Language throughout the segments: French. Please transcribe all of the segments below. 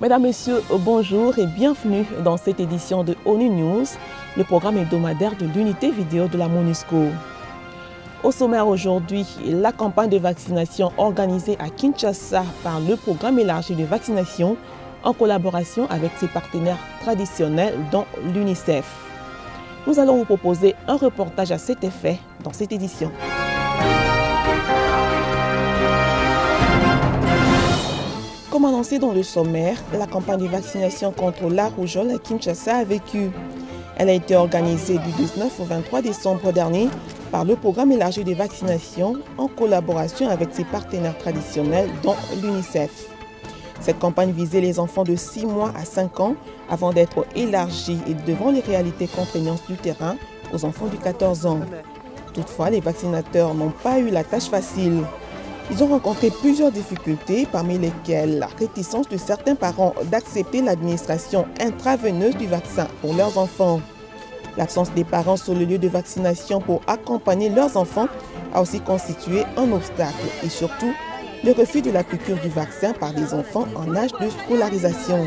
Mesdames, Messieurs, bonjour et bienvenue dans cette édition de ONU News, le programme hebdomadaire de l'unité vidéo de la MONUSCO. Au sommaire aujourd'hui, la campagne de vaccination organisée à Kinshasa par le programme élargi de vaccination en collaboration avec ses partenaires traditionnels dont l'UNICEF. Nous allons vous proposer un reportage à cet effet dans cette édition. Comme annoncé dans le sommaire, la campagne de vaccination contre la rougeole à Kinshasa a vécu. Elle a été organisée du 19 au 23 décembre dernier par le programme élargi de vaccination en collaboration avec ses partenaires traditionnels dont l'UNICEF. Cette campagne visait les enfants de 6 mois à 5 ans avant d'être élargie et devant les réalités contraignantes du terrain aux enfants de 14 ans. Toutefois, les vaccinateurs n'ont pas eu la tâche facile. Ils ont rencontré plusieurs difficultés, parmi lesquelles la réticence de certains parents d'accepter l'administration intraveineuse du vaccin pour leurs enfants. L'absence des parents sur le lieu de vaccination pour accompagner leurs enfants a aussi constitué un obstacle et surtout le refus de la piqûre du vaccin par des enfants en âge de scolarisation.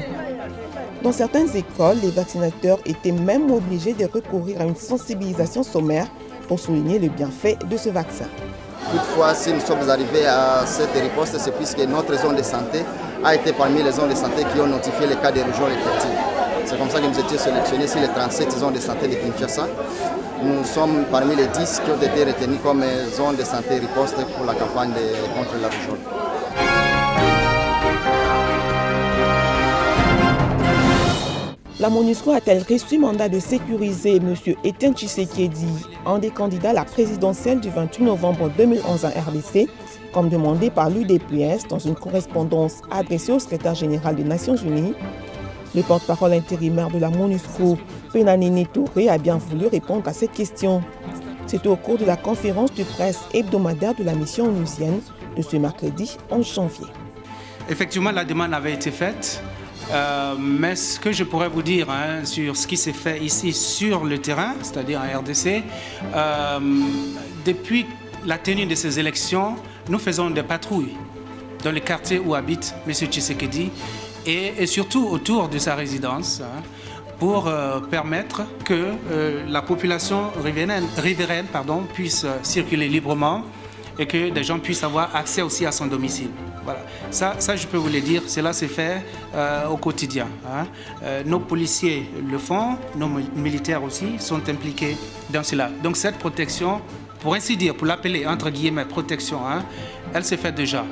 Dans certaines écoles, les vaccinateurs étaient même obligés de recourir à une sensibilisation sommaire pour souligner le bienfait de ce vaccin. Toutefois, si nous sommes arrivés à cette riposte, c'est puisque notre zone de santé a été parmi les zones de santé qui ont notifié les cas de rougeole effective. C'est comme ça que nous étions sélectionnés sur les 37 zones de santé de Kinshasa. Nous sommes parmi les 10 qui ont été retenus comme zones de santé riposte pour la campagne contre la rougeole. La MONUSCO a-t-elle reçu mandat de sécuriser M. Etienne Tshisekedi, un des candidats à la présidentielle du 28 novembre 2011 en RDC, comme demandé par l'UDPS dans une correspondance adressée au secrétaire général des Nations Unies? Le porte-parole intérimaire de la MONUSCO, Penanini Touré, a bien voulu répondre à cette question. C'était au cours de la conférence de presse hebdomadaire de la mission onusienne de ce mercredi 11 janvier. Effectivement, la demande avait été faite. Mais ce que je pourrais vous dire sur ce qui s'est fait ici sur le terrain, c'est-à-dire en RDC, depuis la tenue de ces élections, nous faisons des patrouilles dans les quartiers où habite M. Tshisekedi et surtout autour de sa résidence pour permettre que la population riveraine puisse circuler librement et que des gens puissent avoir accès aussi à son domicile. Voilà. Ça, je peux vous le dire, cela se fait au quotidien. Nos policiers le font, nos militaires aussi sont impliqués dans cela. Donc cette protection, pour ainsi dire, pour l'appeler entre guillemets protection, elle se fait déjà.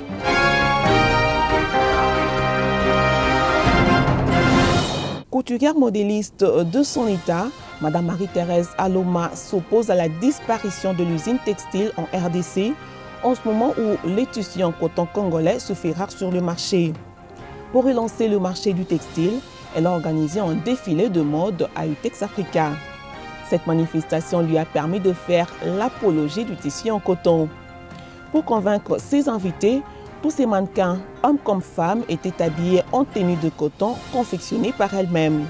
Couturière modéliste de son état, Mme Marie-Thérèse Aloma s'oppose à la disparition de l'usine textile en RDC en ce moment où les tissus en coton congolais se fait rare sur le marché. Pour relancer le marché du textile, elle a organisé un défilé de mode à Utex Africa. Cette manifestation lui a permis de faire l'apologie du tissu en coton. Pour convaincre ses invités, tous ces mannequins, hommes comme femmes, étaient habillés en tenue de coton confectionnée par elle-même.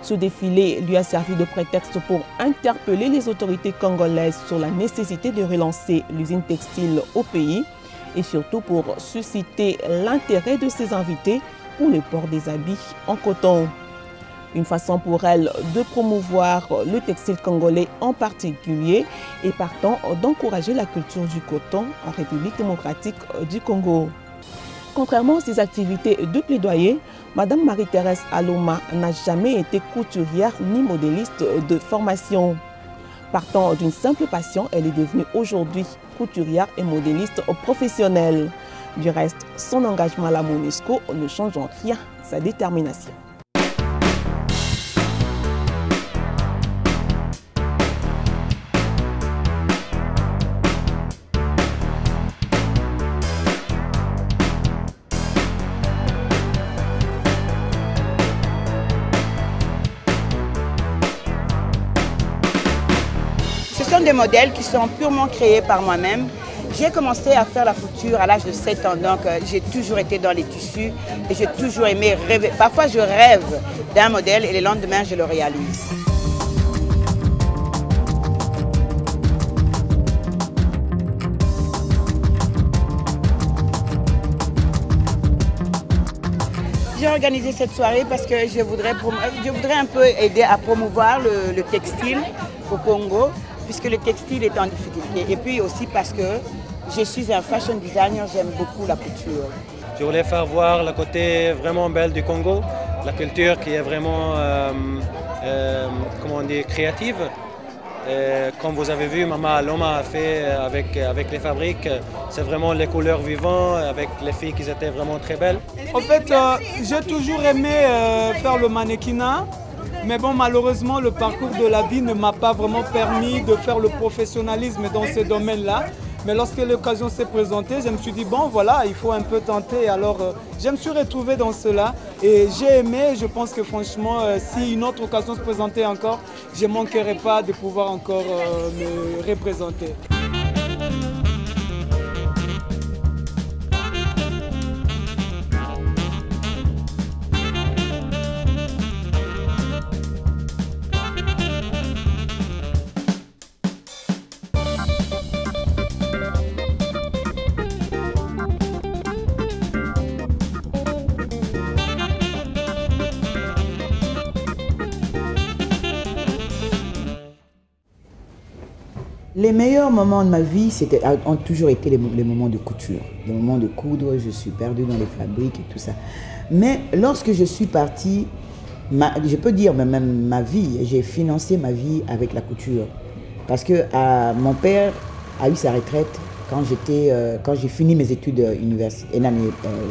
Ce défilé lui a servi de prétexte pour interpeller les autorités congolaises sur la nécessité de relancer l'usine textile au pays et surtout pour susciter l'intérêt de ses invités pour le port des habits en coton. Une façon pour elle de promouvoir le textile congolais en particulier et partant d'encourager la culture du coton en République démocratique du Congo. Contrairement à ses activités de plaidoyer, Mme Marie-Thérèse Aloma n'a jamais été couturière ni modéliste de formation. Partant d'une simple passion, elle est devenue aujourd'hui couturière et modéliste professionnelle. Du reste, son engagement à la MONUSCO ne change en rien sa détermination. Ce sont des modèles qui sont purement créés par moi-même. J'ai commencé à faire la couture à l'âge de 7 ans, donc j'ai toujours été dans les tissus et j'ai toujours aimé rêver. Parfois je rêve d'un modèle et le lendemain je le réalise. J'ai organisé cette soirée parce que je voudrais un peu aider à promouvoir le textile au Congo, puisque le textile est en difficulté. Et puis aussi parce que je suis un fashion designer, j'aime beaucoup la couture. Je voulais faire voir le côté vraiment belle du Congo, la culture qui est vraiment comment on dit, créative. Comme vous avez vu, Mama Aloma a fait avec les fabriques, c'est vraiment les couleurs vivantes, avec les filles qui étaient vraiment très belles. En fait, j'ai toujours aimé faire le mannequinat, mais bon, malheureusement, le parcours de la vie ne m'a pas vraiment permis de faire le professionnalisme dans ce domaine-là. Mais lorsque l'occasion s'est présentée, je me suis dit, bon voilà, il faut un peu tenter. Alors, je me suis retrouvé dans cela et j'ai aimé. Je pense que franchement, si une autre occasion se présentait encore, je ne manquerais pas de pouvoir encore me représenter. Les meilleurs moments de ma vie ont toujours été les moments de couture. Les moments de coudre, je suis perdue dans les fabriques et tout ça. Mais lorsque je suis partie, je peux dire même ma vie, j'ai financé ma vie avec la couture. Parce que mon père a eu sa retraite quand j'ai fini mes études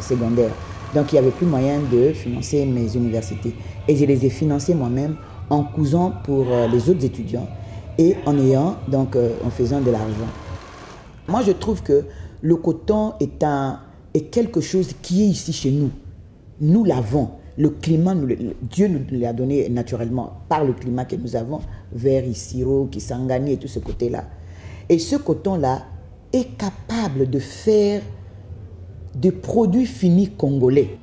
secondaires. Donc il n'y avait plus moyen de financer mes universités. Et je les ai financées moi-même en cousant pour les autres étudiants. Et en faisant de l'argent. Moi, je trouve que le coton est quelque chose qui est ici chez nous. Nous l'avons. Le climat, Dieu nous l'a donné naturellement par le climat que nous avons vers Isiro, Kisangani et tout ce côté-là. Et ce coton-là est capable de faire des produits finis congolais.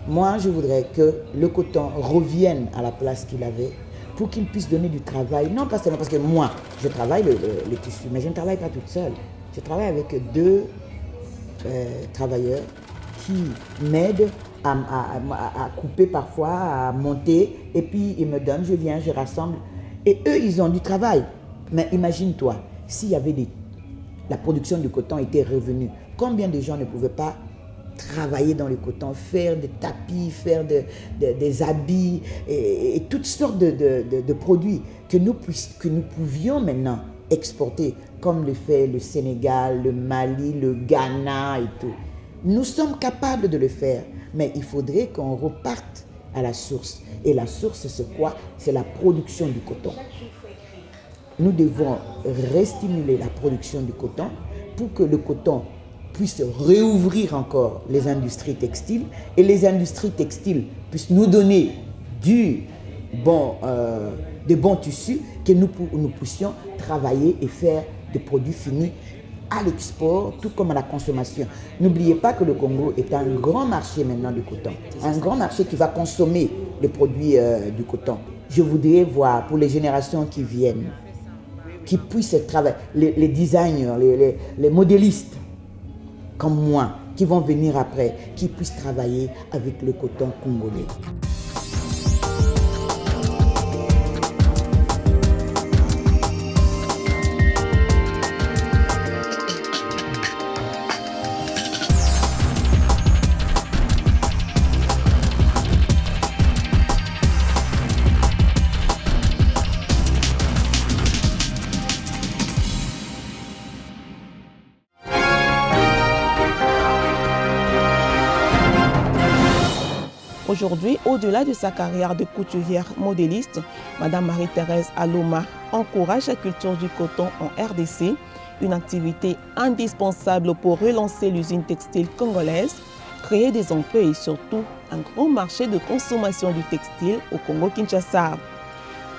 Moi, je voudrais que le coton revienne à la place qu'il avait, pour qu'ils puissent donner du travail. Non pas seulement parce que moi, je travaille les tissus, mais je ne travaille pas toute seule. Je travaille avec 2 travailleurs qui m'aident à couper parfois, à monter, et puis ils me donnent, je viens, je rassemble. Et eux, ils ont du travail. Mais imagine-toi, s'il y avait la production du coton était revenue, combien de gens ne pouvaient pas travailler dans le coton, faire des tapis, faire des habits et toutes sortes de produits que nous pouvions maintenant exporter, comme le fait le Sénégal, le Mali, le Ghana et tout. Nous sommes capables de le faire, mais il faudrait qu'on reparte à la source. Et la source, c'est quoi? C'est la production du coton. Nous devons restimuler la production du coton pour que le coton puisse réouvrir encore les industries textiles et les industries textiles puissent nous donner de bons tissus que nous puissions travailler et faire des produits finis à l'export, tout comme à la consommation. N'oubliez pas que le Congo est un grand marché maintenant du coton, un grand marché qui va consommer les produits du coton. Je voudrais voir pour les générations qui viennent, qui puissent travailler, les designers, les modélistes, comme moi, qui vont venir après, qui puissent travailler avec le coton congolais. Aujourd'hui, au-delà de sa carrière de couturière modéliste, Madame Marie-Thérèse Aloma encourage la culture du coton en RDC, une activité indispensable pour relancer l'usine textile congolaise, créer des emplois et surtout un grand marché de consommation du textile au Congo-Kinshasa.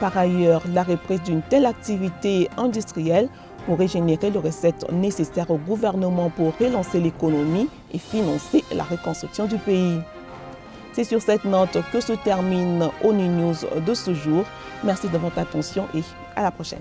Par ailleurs, la reprise d'une telle activité industrielle pourrait générer les recettes nécessaires au gouvernement pour relancer l'économie et financer la reconstruction du pays. C'est sur cette note que se termine ONU News de ce jour. Merci de votre attention et à la prochaine.